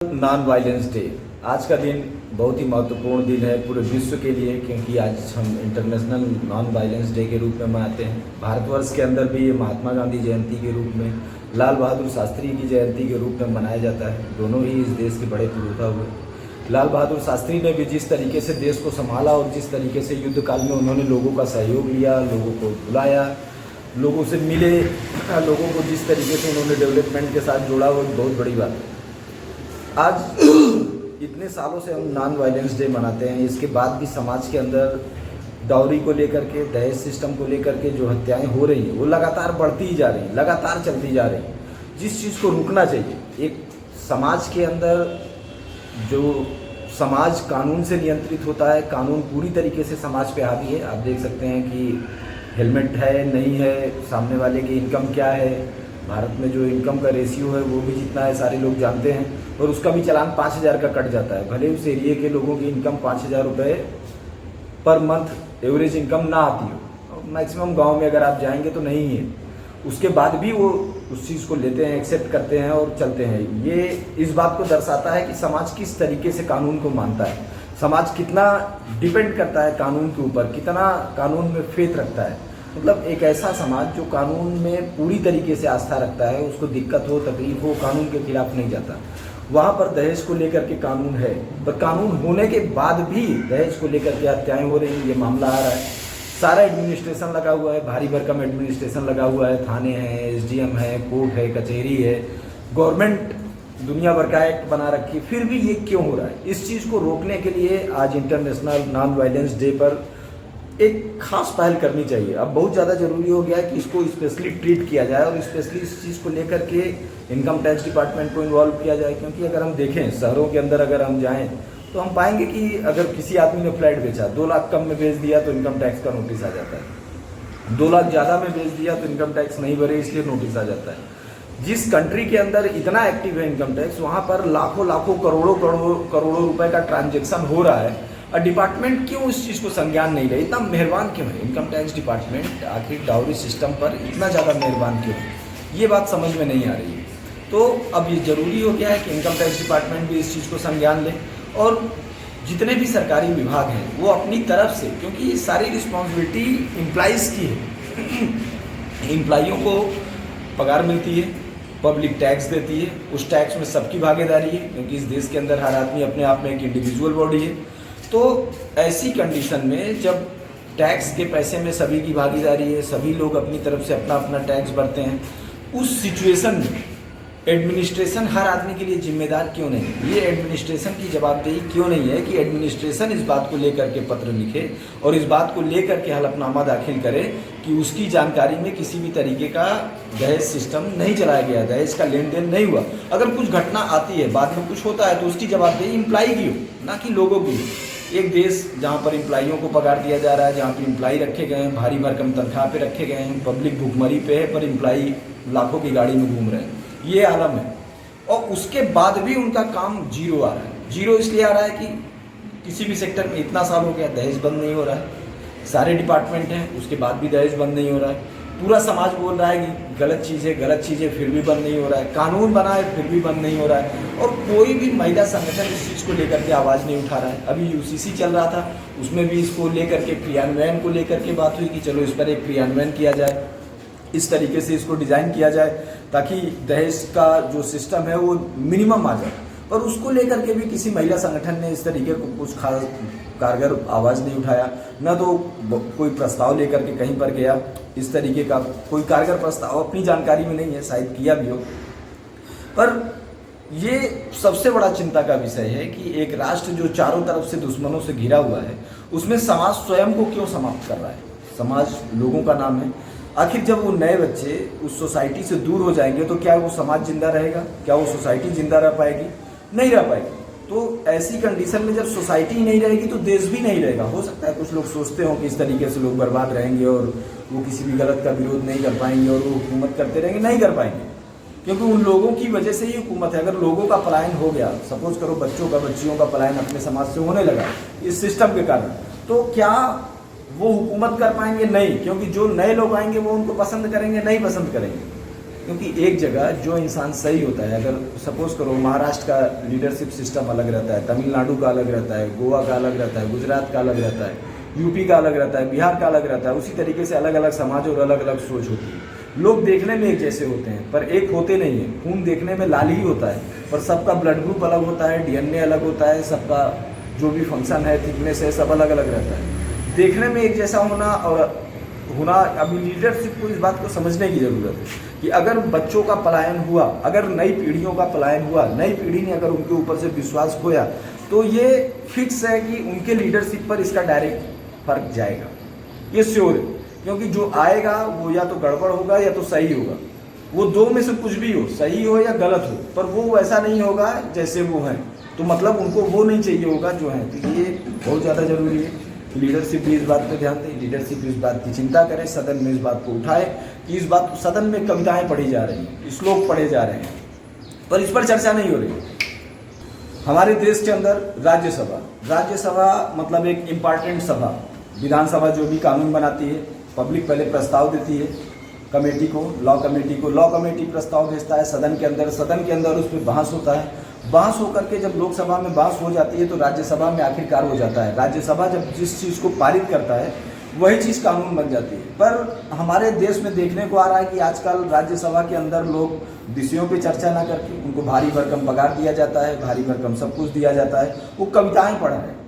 Non violence day. आज का दिन बहुत ही महत्वपूर्ण दिन है पूरे विश्व के लिए, क्योंकि आज हम इंटरनेशनल नॉन वायलेंस डे के रूप में मनाते हैं। भारतवर्ष के अंदर भी ये महात्मा गांधी जयंती के रूप में, लाल बहादुर शास्त्री की जयंती के रूप में मनाया जाता है। दोनों ही इस देश के बड़े पुरोधा हुए। लाल बहादुर शास्त्री ने भी जिस तरीके से देश को संभाला और जिस तरीके से युद्ध काल में उन्होंने लोगों का सहयोग लिया, लोगों को बुलाया, लोगों से मिले, लोगों को जिस तरीके से उन्होंने डेवलपमेंट के साथ जोड़ा, वो बहुत बड़ी बात है। आज इतने सालों से हम नॉन वायलेंस डे मनाते हैं, इसके बाद भी समाज के अंदर डाउरी को लेकर के, दहेज सिस्टम को लेकर के जो हत्याएं हो रही हैं वो लगातार बढ़ती ही जा रही हैं, लगातार चलती जा रही हैं, जिस चीज़ को रुकना चाहिए। एक समाज के अंदर जो समाज कानून से नियंत्रित होता है, कानून पूरी तरीके से समाज पे हावी है। आप देख सकते हैं कि हेलमेट है नहीं है, सामने वाले की इनकम क्या है, भारत में जो इनकम का रेशियो है वो भी जितना है सारे लोग जानते हैं, और उसका भी चालान 5,000 का कट जाता है। भले उस एरिए के लोगों की इनकम 5,000 रुपये पर मंथ एवरेज इनकम ना आती हो, मैक्सिमम गांव में अगर आप जाएंगे तो नहीं है, उसके बाद भी वो उस चीज़ को लेते हैं, एक्सेप्ट करते हैं और चलते हैं। ये इस बात को दर्शाता है कि समाज किस तरीके से कानून को मानता है, समाज कितना डिपेंड करता है कानून के ऊपर, कितना कानून में फेथ रखता है। मतलब एक ऐसा समाज जो कानून में पूरी तरीके से आस्था रखता है, उसको दिक्कत हो, तकलीफ हो, कानून के खिलाफ नहीं जाता। वहाँ पर दहेज को लेकर के कानून है, पर कानून होने के बाद भी दहेज को लेकर के हत्याएं हो रही हैं, ये मामला आ रहा है। सारा एडमिनिस्ट्रेशन लगा हुआ है, भारी भरकम एडमिनिस्ट्रेशन लगा हुआ है, थाने हैं, एसडीएम है, कोर्ट है, कचहरी है, गवर्नमेंट दुनिया भर का एक्ट बना रखी है, फिर भी ये क्यों हो रहा है? इस चीज़ को रोकने के लिए आज इंटरनेशनल नॉन वायलेंस डे पर एक खास पहल करनी चाहिए। अब बहुत ज़्यादा जरूरी हो गया है कि इसको स्पेशली ट्रीट किया जाए और स्पेशली इस चीज़ को लेकर के इनकम टैक्स डिपार्टमेंट को इन्वॉल्व किया जाए। क्योंकि अगर हम देखें शहरों के अंदर अगर हम जाएं तो हम पाएंगे कि अगर किसी आदमी ने फ्लैट बेचा, 2 लाख कम में बेच दिया तो इनकम टैक्स का नोटिस आ जाता है, 2 लाख ज़्यादा में बेच दिया तो इनकम टैक्स नहीं भरे इसलिए नोटिस आ जाता है। जिस कंट्री के अंदर इतना एक्टिव है इनकम टैक्स, वहाँ पर लाखों लाखों करोड़ों रुपए का ट्रांजेक्शन हो रहा है, और डिपार्टमेंट क्यों इस चीज़ को संज्ञान नहीं ले, इतना मेहरबान क्यों है इनकम टैक्स डिपार्टमेंट? आखिर डाउरी सिस्टम पर इतना ज़्यादा मेहरबान क्यों है, ये बात समझ में नहीं आ रही है। तो अब ये ज़रूरी हो गया है कि इनकम टैक्स डिपार्टमेंट भी इस चीज़ को संज्ञान ले, और जितने भी सरकारी विभाग हैं वो अपनी तरफ से, क्योंकि ये सारी रिस्पॉन्सिबिलिटी एम्प्लॉइज़ की है, एम्प्लॉइयों को पगार मिलती है, पब्लिक टैक्स देती है, उस टैक्स में सबकी भागीदारी है, क्योंकि इस देश के अंदर हर आदमी अपने आप में एक इंडिविजुअल बॉडी है। तो ऐसी कंडीशन में जब टैक्स के पैसे में सभी की भागीदारी है, सभी लोग अपनी तरफ से अपना अपना टैक्स भरते हैं, उस सिचुएशन में एडमिनिस्ट्रेशन हर आदमी के लिए जिम्मेदार क्यों नहीं है? ये एडमिनिस्ट्रेशन की जवाबदेही क्यों नहीं है कि एडमिनिस्ट्रेशन इस बात को लेकर के पत्र लिखे और इस बात को लेकर के हलफनामा दाखिल करे कि उसकी जानकारी में किसी भी तरीके का दहेज सिस्टम नहीं चलाया गया, दहेज का लेन देन नहीं हुआ। अगर कुछ घटना आती है, बाद में कुछ होता है, तो उसकी जवाबदेही एम्प्लॉई की हो, ना कि लोगों की हो। एक देश जहाँ पर एम्प्लॉइयों को पगार दिया जा रहा है, जहाँ पर एम्प्लॉई रखे गए हैं, भारी भरकम तनख्वाह पे रखे गए हैं, पब्लिक भुखमरी पे है, पर एम्प्लॉई लाखों की गाड़ी में घूम रहे हैं, ये आलम है। और उसके बाद भी उनका काम जीरो आ रहा है। जीरो इसलिए आ रहा है कि किसी भी सेक्टर में इतना साल हो गया दहेज बंद नहीं हो रहा है, सारे डिपार्टमेंट हैं उसके बाद भी दहेज बंद नहीं हो रहा है, पूरा समाज बोल रहा है कि गलत चीज़ है फिर भी बंद नहीं हो रहा है, कानून बना है फिर भी बंद नहीं हो रहा है, और कोई भी महिला संगठन इस चीज़ को लेकर के आवाज़ नहीं उठा रहा है। अभी यूसीसी चल रहा था, उसमें भी इसको लेकर के क्रियान्वयन को लेकर के बात हुई कि चलो इस पर एक क्रियान्वयन किया जाए, इस तरीके से इसको डिज़ाइन किया जाए ताकि दहेज का जो सिस्टम है वो मिनिमम आ जाए। पर उसको लेकर के भी किसी महिला संगठन ने इस तरीके को कुछ खास कारगर आवाज़ नहीं उठाया, न तो कोई प्रस्ताव लेकर के कहीं पर गया। इस तरीके का कोई कारगर प्रस्ताव अपनी जानकारी में नहीं है, शायद किया भी हो। पर ये सबसे बड़ा चिंता का विषय है कि एक राष्ट्र जो चारों तरफ से दुश्मनों से घिरा हुआ है, उसमें समाज स्वयं को क्यों समाप्त कर रहा है? समाज लोगों का नाम है। आखिर जब वो नए बच्चे उस सोसाइटी से दूर हो जाएंगे तो क्या वो समाज जिंदा रहेगा? क्या वो सोसाइटी जिंदा रह पाएगी? नहीं रह पाएगी। तो ऐसी कंडीशन में जब सोसाइटी नहीं रहेगी तो देश भी नहीं रहेगा। हो सकता है कुछ लोग सोचते हो कि इस तरीके से लोग बर्बाद रहेंगे और वो किसी भी गलत का विरोध नहीं कर पाएंगे और वो हुकूमत करते रहेंगे, नहीं कर पाएंगे, क्योंकि उन लोगों की वजह से ही हुकूमत है। अगर लोगों का पलायन हो गया, सपोज करो बच्चियों का पलायन अपने समाज से होने लगा इस सिस्टम के कारण, तो क्या वो हुकूमत कर पाएंगे? नहीं, क्योंकि जो नए लोग आएंगे वो उनको पसंद करेंगे? नहीं पसंद करेंगे। क्योंकि एक जगह जो इंसान सही होता है, अगर सपोज करो महाराष्ट्र का लीडरशिप सिस्टम अलग रहता है, तमिलनाडु का अलग रहता है, गोवा का अलग रहता है, गुजरात का अलग रहता है, यूपी का अलग रहता है, बिहार का अलग रहता है, उसी तरीके से अलग अलग समाज और अलग अलग सोच होती है। लोग देखने में एक जैसे होते हैं पर एक होते नहीं है। खून देखने में लाल ही होता है पर सबका ब्लड ग्रुप अलग होता है, डीएनए अलग होता है, सबका जो भी फंक्शन है, थिकनेस है, सब अलग अलग रहता है। देखने में एक जैसा होना और होना, अभी लीडरशिप को इस बात को समझने की ज़रूरत है कि अगर बच्चों का पलायन हुआ, अगर नई पीढ़ियों का पलायन हुआ, नई पीढ़ी ने अगर उनके ऊपर से विश्वास खोया, तो ये फिक्स है कि उनके लीडरशिप पर इसका डायरेक्ट फर्क जाएगा, ये श्योर है। क्योंकि जो आएगा वो या तो गड़बड़ होगा या तो सही होगा, वो दो में से कुछ भी हो, सही हो या गलत हो, पर वो वैसा नहीं होगा जैसे वो है। तो मतलब उनको वो नहीं चाहिए होगा जो है। तो ये बहुत ज़्यादा जरूरी है। लीडरशिप भी इस बात पे ध्यान दे, लीडरशिप इस बात की चिंता करे, सदन में इस बात को उठाए कि इस बात, सदन में कविताएं पढ़ी जा रही हैं, श्लोक पढ़े जा रहे हैं, पर इस पर चर्चा नहीं हो रही। हमारे देश के अंदर राज्यसभा मतलब एक इम्पॉर्टेंट सभा, विधानसभा जो भी कानून बनाती है, पब्लिक पहले प्रस्ताव देती है कमेटी को, लॉ कमेटी प्रस्ताव भेजता है सदन के अंदर उस पर बहस होता है। बहस होकर के जब लोकसभा में बहस हो जाती है तो राज्यसभा में आखिरकार हो जाता है। राज्यसभा जब जिस चीज़ को पारित करता है वही चीज़ कानून बन जाती है। पर हमारे देश में देखने को आ रहा है कि आजकल राज्यसभा के अंदर लोग विषयों पे चर्चा ना करके उनको भारी भरकम पगार दिया जाता है, भारी भरकम सब कुछ दिया जाता है, वो कविताएं पढ़ रहे हैं।